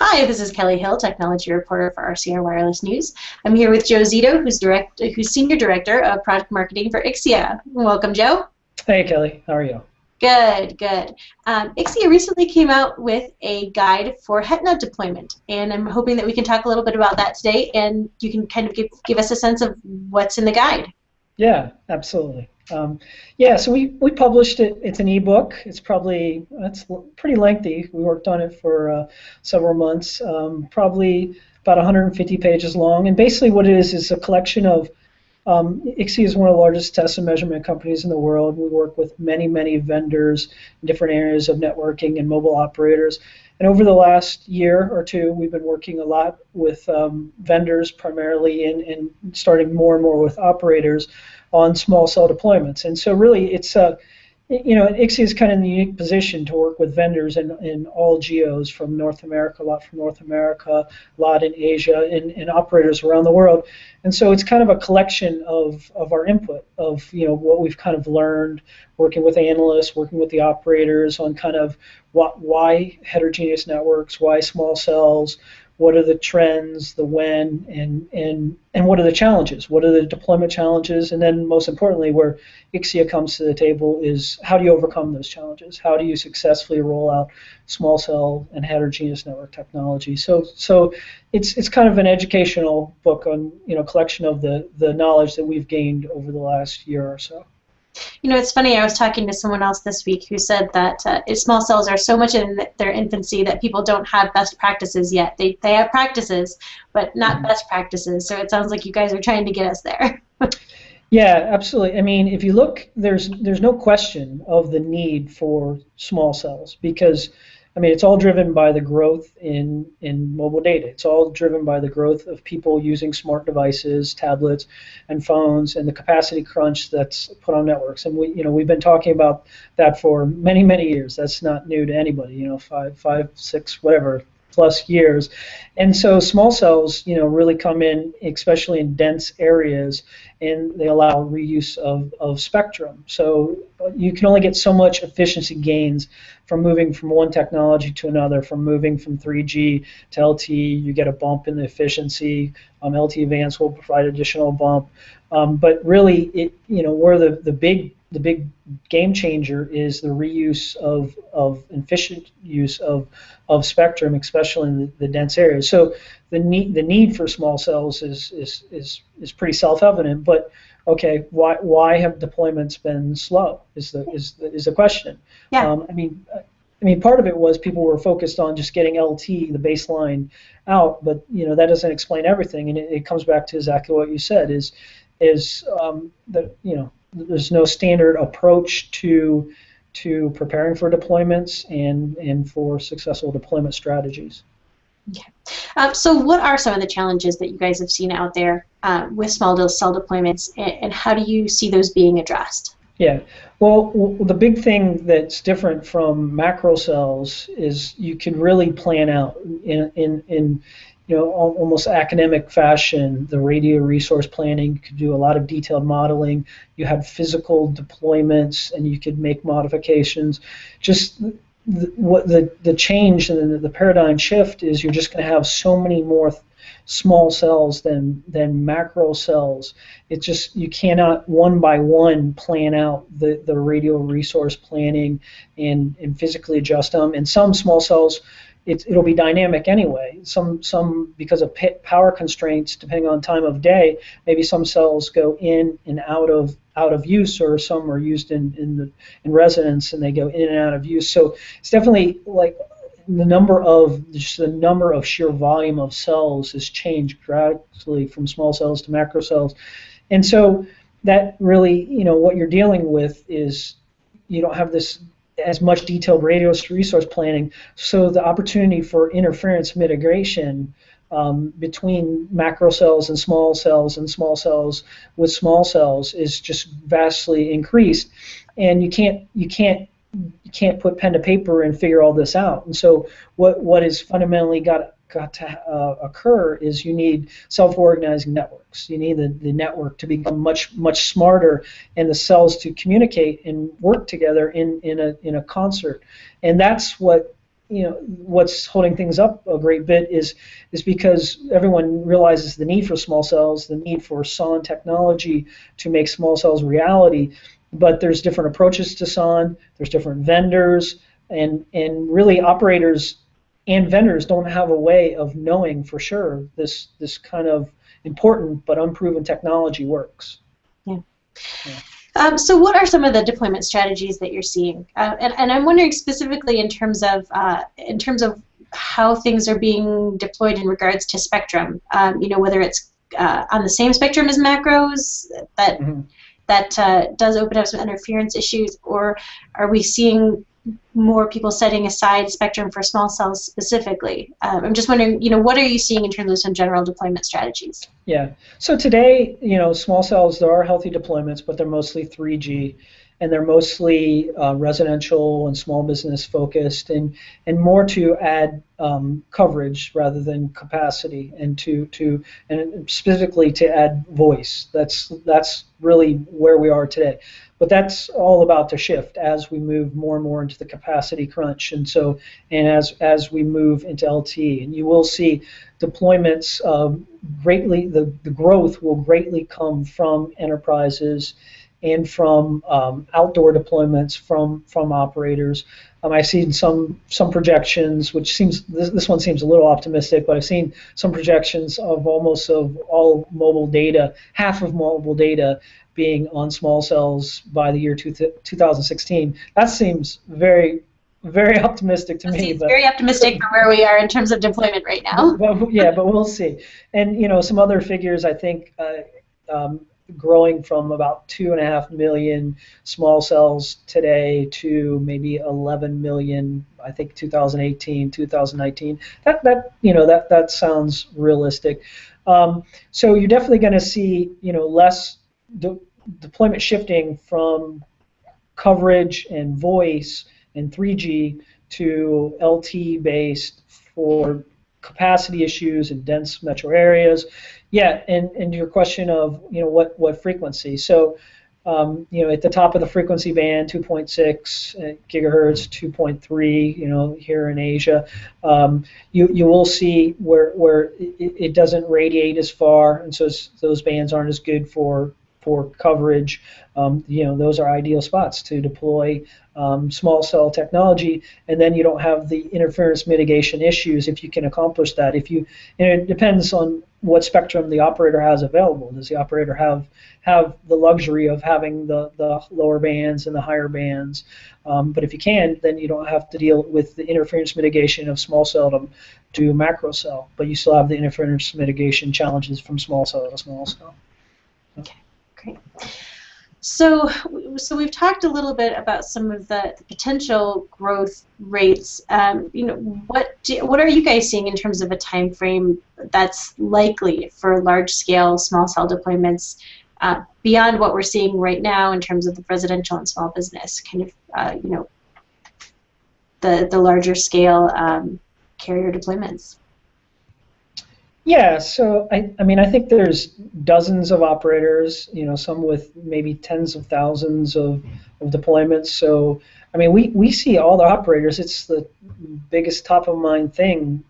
Hi, this is Kelly Hill, technology reporter for RCR Wireless News. I'm here with Joe Zito, who's Senior Director of Product Marketing for Ixia. Welcome, Joe. Hey, Kelly. How are you? Good, good. Ixia recently came out with a guide for HetNet deployment, and I'm hoping that we can talk a little bit about that today, and you can kind of give us a sense of what's in the guide. Yeah, absolutely. Yeah, so we published it. It's an ebook. It's pretty lengthy. We worked on it for several months, probably about 150 pages long. And basically, what it is a collection of Ixia is one of the largest test and measurement companies in the world. We work with many vendors in different areas of networking and mobile operators. And over the last year or two, we've been working a lot with vendors, primarily in starting more and more with operators on small cell deployments. And so really Ixia is kind of in the unique position to work with vendors in all geos from North America, a lot from North America, a lot in Asia, and operators around the world. And so it's kind of a collection of our input, of what we've kind of learned working with analysts, working with the operators on kind of why heterogeneous networks, why small cells, what are the trends, the when, and what are the challenges? What are the deployment challenges? And then most importantly, where Ixia comes to the table is how do you overcome those challenges? How do you successfully roll out small cell and heterogeneous network technology? So it's kind of an educational book on collection of the knowledge that we've gained over the last year or so. It's funny, I was talking to someone else this week who said that small cells are so much in their infancy that people don't have best practices yet. They have practices, but not best practices. So it sounds like you guys are trying to get us there. Yeah, absolutely. I mean, if you look, there's no question of the need for small cells because, I mean, it's all driven by the growth in mobile data. It's all driven by the growth of people using smart devices, tablets, and phones, and the capacity crunch that's put on networks. And we've been talking about that for many years. That's not new to anybody. Five, six, whatever plus years. And so small cells, really come in, especially in dense areas, and they allow reuse of spectrum. So you can only get so much efficiency gains from moving from one technology to another, from moving from 3G to LTE. You get a bump in the efficiency. LTE Advanced will provide additional bump. But really, where the big game changer is the reuse of efficient use of spectrum, especially in the dense areas. So the need for small cells is pretty self-evident. But okay, why have deployments been slow? Is the question. Yeah. I mean, part of it was people were focused on just getting LT, the baseline, out, but that doesn't explain everything, and it comes back to exactly what you said. There's no standard approach to preparing for deployments and for successful deployment strategies. Okay. So what are some of the challenges that you guys have seen out there with small cell deployments, and how do you see those being addressed? Yeah, well, the big thing that's different from macro cells is you can really plan out in almost academic fashion the radio resource planning. You could do a lot of detailed modeling. You had physical deployments, and you could make modifications. Just the change and the paradigm shift is you're just going to have so many more small cells than macro cells. It's just you cannot one by one plan out the radio resource planning and physically adjust them. And some small cells, it'll be dynamic anyway. Some because of power constraints, depending on time of day, maybe some cells go in and out of use, or some are used in residence and they go in and out of use. So it's definitely like the number of sheer volume of cells has changed gradually from small cells to macro cells. And so that really, what you're dealing with is you don't have this as much detailed radio resource planning, so the opportunity for interference mitigation between macro cells and small cells with small cells is just vastly increased, and you can't put pen to paper and figure all this out. And so what is fundamentally got to occur is you need self-organizing networks. You need the network to become much smarter, and the cells to communicate and work together in a concert. And that's what what's holding things up a great bit is because everyone realizes the need for small cells, the need for SON technology to make small cells reality. But there's different approaches to SON. There's different vendors, and really operators and vendors don't have a way of knowing for sure this kind of important but unproven technology works. Yeah. So what are some of the deployment strategies that you're seeing? And I'm wondering specifically in terms of how things are being deployed in regards to spectrum. Whether it's on the same spectrum as macros that does open up some interference issues, or are we seeing more people setting aside spectrum for small cells specifically? I'm just wondering, what are you seeing in terms of some general deployment strategies? Yeah. So today, small cells, there are healthy deployments, but they're mostly 3G, and they're mostly residential and small business focused, and more to add coverage rather than capacity, and and specifically to add voice. That's really where we are today. But that's all about to shift as we move more and more into the capacity crunch, and as we move into LTE, and you will see deployments greatly. The growth will greatly come from enterprises and from outdoor deployments from operators. I've seen some projections, which seems this one seems a little optimistic, but I've seen some projections of almost of all mobile data, half of mobile data being on small cells by the year 2016. That seems very, very optimistic to me. But very optimistic for where we are in terms of deployment right now. But we'll see. And some other figures, I think, growing from about 2.5 million small cells today to maybe 11 million, I think 2018, 2019. That sounds realistic. So you're definitely going to see less deployment shifting from coverage and voice and 3G to LTE based for capacity issues in dense metro areas. Yeah, and your question of what frequency. So at the top of the frequency band, 2.6 gigahertz, 2.3, here in Asia, you will see where it doesn't radiate as far, and so those bands aren't as good for coverage. Those are ideal spots to deploy small cell technology, and then you don't have the interference mitigation issues if you can accomplish that. It depends on what spectrum the operator has available. Does the operator have the luxury of having the lower bands and the higher bands? But if you can, then you don't have to deal with the interference mitigation of small cell to macro cell, but you still have the interference mitigation challenges from small cell to small cell. Okay, great. So we've talked a little bit about some of the potential growth rates. What are you guys seeing in terms of a time frame that's likely for large-scale small cell deployments beyond what we're seeing right now in terms of the residential and small business, kind of the larger scale carrier deployments? Yeah, so I think there's dozens of operators, some with maybe tens of thousands of deployments. So we see all the operators. It's the biggest top of mind thing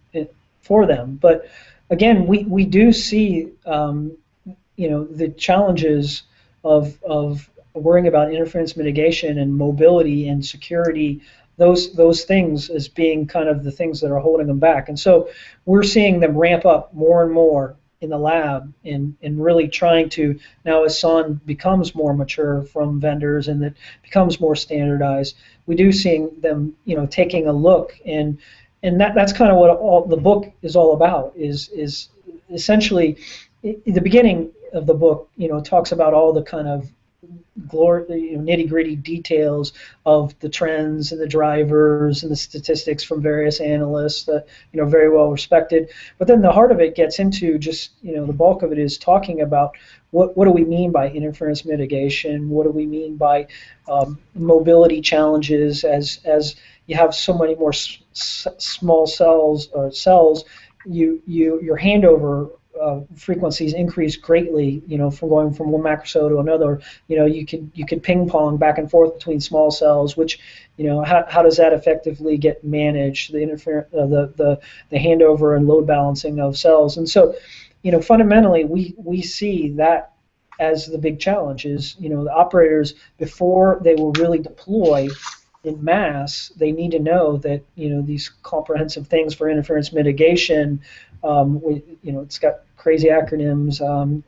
for them. But again, we do see the challenges of worrying about interference mitigation and mobility and security. Those things as being kind of the things that are holding them back. And so we're seeing them ramp up more and more in the lab and really trying to, now as SON becomes more mature from vendors and it becomes more standardized, we do seeing them taking a look, and that's kind of what all the book is all about, is essentially the beginning of the book talks about all the kind of nitty-gritty details of the trends and the drivers and the statistics from various analysts that very well respected. But then the heart of it gets into just the bulk of it is talking about what do we mean by interference mitigation? What do we mean by mobility challenges as you have so many more small cells or cells? Your handover frequencies increase greatly, from going from one macrocell to another. You could ping pong back and forth between small cells, which, how does that effectively get managed? The the handover and load balancing of cells, and so, fundamentally, we see that as the big challenge is, the operators, before they will really deploy in mass, they need to know that, these comprehensive things for interference mitigation, it's got crazy acronyms,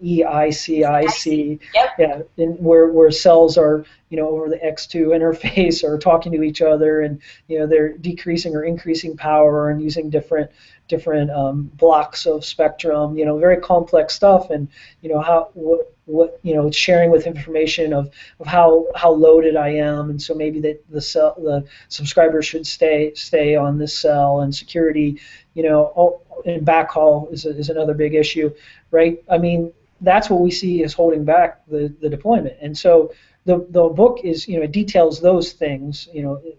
EICIC, Yep. yeah, where cells are, over the X2 interface are talking to each other, and, they're decreasing or increasing power and using different blocks of spectrum, very complex stuff, and, what sharing with information of how loaded I am, and so maybe the subscriber should stay on this cell, and security, and backhaul is another big issue, right? I mean, that's what we see is holding back the deployment, and so the book is, it details those things,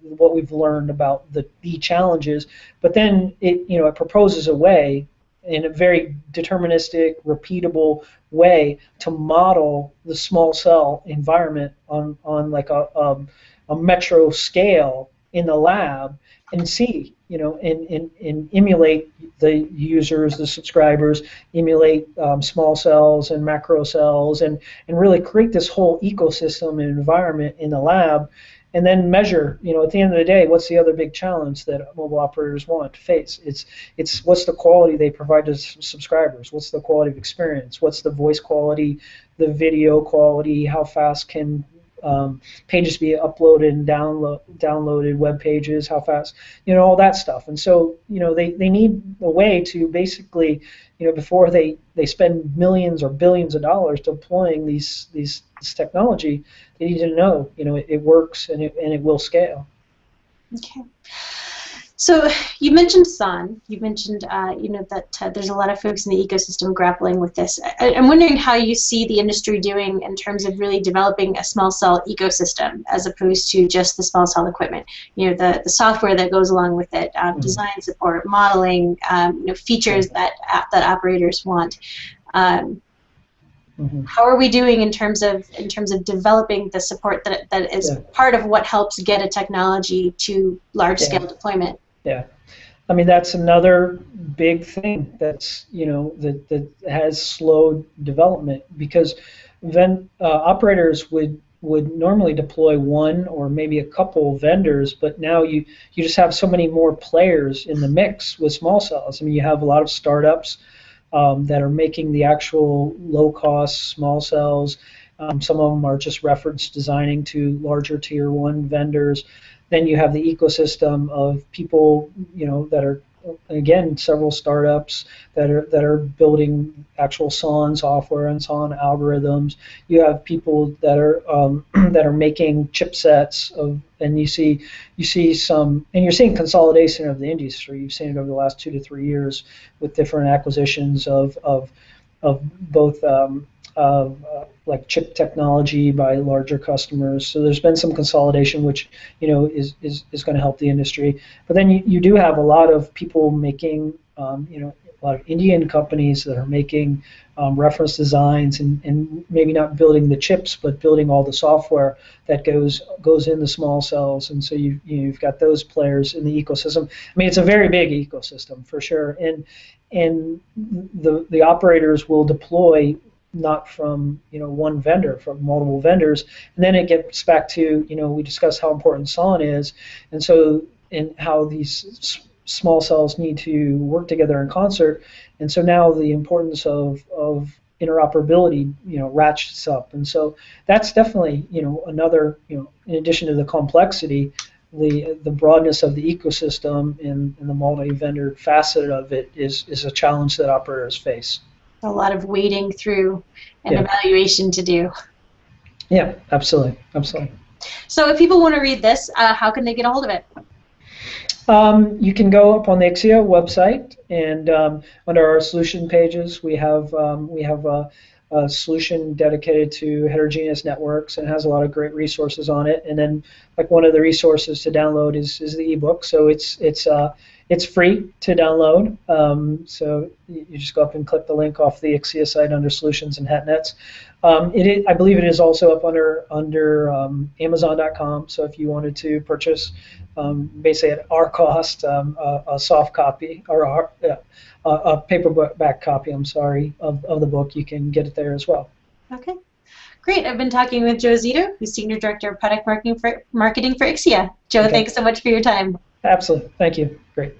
what we've learned about the challenges, but then it proposes a way, in a very deterministic, repeatable way, to model the small cell environment on like a metro scale in the lab, and see, and emulate the users, the subscribers, emulate small cells and macro cells, and really create this whole ecosystem and environment in the lab, and then measure, at the end of the day, what's the other big challenge that mobile operators want to face? It's what's the quality they provide to subscribers? What's the quality of experience? What's the voice quality, the video quality? How fast can pages be uploaded and downloaded, web pages, how fast, all that stuff. And so, they need a way to basically, before they spend millions or billions of dollars deploying this technology, they need to know, it works, and it will scale. Okay. So you mentioned SON. You mentioned, that there's a lot of folks in the ecosystem grappling with this. I'm wondering how you see the industry doing in terms of really developing a small cell ecosystem, as opposed to just the small cell equipment. The software that goes along with it, design support, modeling, features that operators want. How are we doing in terms of developing the support that is part of what helps get a technology to large scale deployment? Yeah, I mean, that's another big thing that's, that has slowed development, because then operators would normally deploy one or maybe a couple vendors, but now you just have so many more players in the mix with small cells. I mean, you have a lot of startups that are making the actual low-cost small cells. Some of them are just reference designing to larger tier 1 vendors. Then you have the ecosystem of people, that are, again, several startups that are building actual SON software and SON algorithms. You have people that are making chipsets and you see some, and you're seeing consolidation of the industry. You've seen it over the last 2 to 3 years with different acquisitions of both like chip technology by larger customers. So there's been some consolidation, which is going to help the industry. But then you do have a lot of people making, a lot of Indian companies that are making reference designs, and maybe not building the chips, but building all the software that goes in the small cells. And so you've got those players in the ecosystem. I mean, it's a very big ecosystem for sure. And the operators will deploy not from one vendor, from multiple vendors, and then it gets back to we discussed how important SON is, and how these small cells need to work together in concert, and so now the importance of interoperability ratchets up, and so that's definitely another in addition to the complexity, the broadness of the ecosystem and the multi-vendor facet of it is a challenge that operators face. A lot of wading through and evaluation to do. Yeah, absolutely. So if people want to read this, how can they get a hold of it? You can go up on the Ixia website, and under our solution pages, we have a solution dedicated to heterogeneous networks, and has a lot of great resources on it. And then, like, one of the resources to download is the eBook. So It's free to download. So you just go up and click the link off the Ixia site under Solutions and HetNets. I believe it is also up under Amazon.com. So if you wanted to purchase, basically at our cost, a soft copy or a paperback copy, I'm sorry, of the book, you can get it there as well. Okay. Great. I've been talking with Joe Zito, who's Senior Director of Product Marketing for Ixia. Joe, Okay. thanks so much for your time. Absolutely. Thank you. Great.